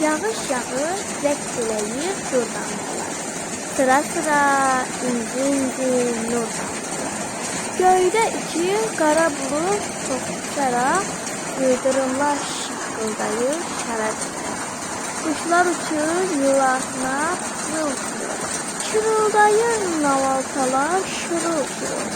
Yağış yağır, rəqs eləyir dur damlalar. Sıra sıra inci inci nur damlalar. Göydə iki qara bulut toxuşaraq, yıldırımlar şaqqıldayır şərab-şərab. Quşlar uçur yuvasına pırıl-pırıl, şırıldayır navaltalar şırıl-şırıl.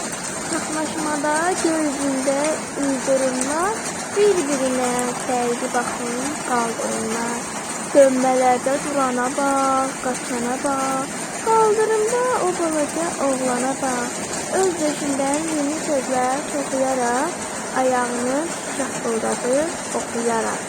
Çaxnaşmada göğsündə yıldırımlar bir-birinə dəydi baxın qaldırımlar. Dönmələrdə durana bax, qaçana bax, qaldırımda o balaca oğlana bax. Öz döşündən yeni sözlər toxuyaraq, ayağını şaqqıldadır oxuyaraq.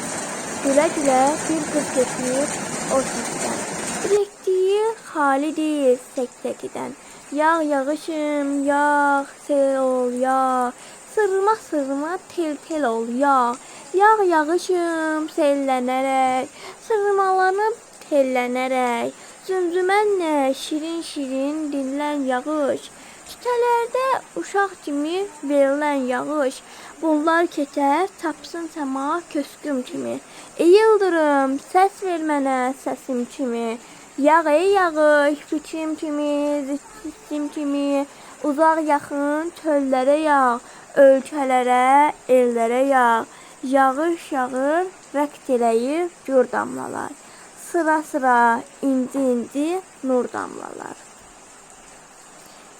Gülə-gülə bir qız keçir o səsdən, biləkdiyi xalidir sək-səkidən. Yağ yağışım, yağ, sel ol, yağ, sırma sırma tel tel ol, yağ. Yağ yağışım, sellənərək, sırmalanıb tellənərək. Zümzümənlə şirin şirin dinlən yağış, çitələrdə uşaq kimi verilən yağış. Bunlar keçər, tapsın səma kösküm kimi. Ey yıldırım, səs ver mənə səsim kimi. Yağ ey yağış, fikrim kimi, zissim kimi. Uzaq yaxın çöllərə yağ, ölkələrə, ellərə yağ. Yağış yağır, rəqs eləyir gür damlalar. Sıra sıra inci inci nur damlalar.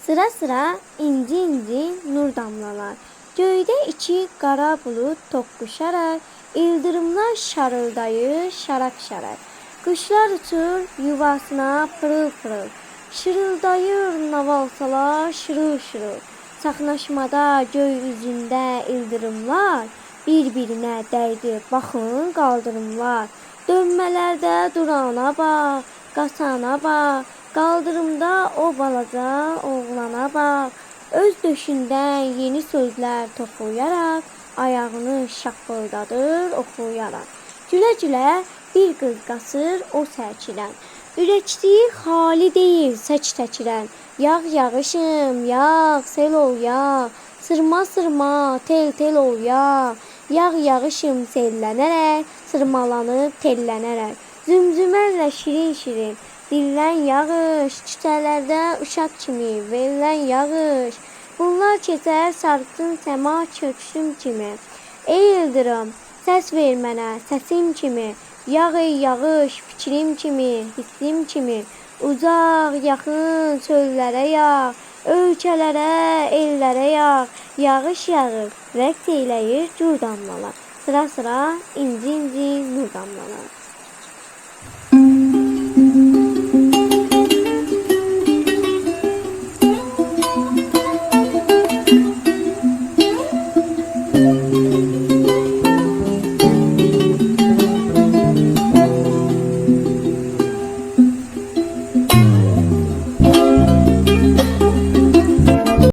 Sıra sıra inci inci nur damlalar. Göydə iki qara bulut toqquşaraq, ildırımlar şarıldayır şaraq-şaraq. Quşlar uçur yuvasına pırıl-pırıl, şırıldayır navalsalar şırıl-şırıl. Çaxnaşmada göy üzündə ildırımlar bir-birinə dəydi baxın qaldırımlar. Dönmələrdə durana bax, qaçana bax, qaldırımda o balaca oğlana bax. Öz döşündən yeni sözlər toxuyaraq, ayağını şaqqıldadır oxuyaraq. Gülə-gülə bir qız qaçır o sərkilən, ürəkdiyi xali deyil səç təkilən. Yağ yağışım, yağ, sel ol yağ, sırma sırma tel tel ol yağ. Yağ yağışım sellənərək, sırmalanıb tellənərək. Zümzümənlə şirin şirin dinlən yağış, çitələrdə uşaq kimi verilən yağış. Bunlar keçər sarxsın səma köksüm kimi. Ey yıldırım, səs ver mənə səsim kimi. Yağ ey yağış, fikrim kimi, hissim kimi. Uzaq, yaxın çöllərə yağ, ölkələrə, ellərə yağ. Yağış yağır, rəqs eləyir gür damlalar. Sıra sıra inci inci nur damlalar.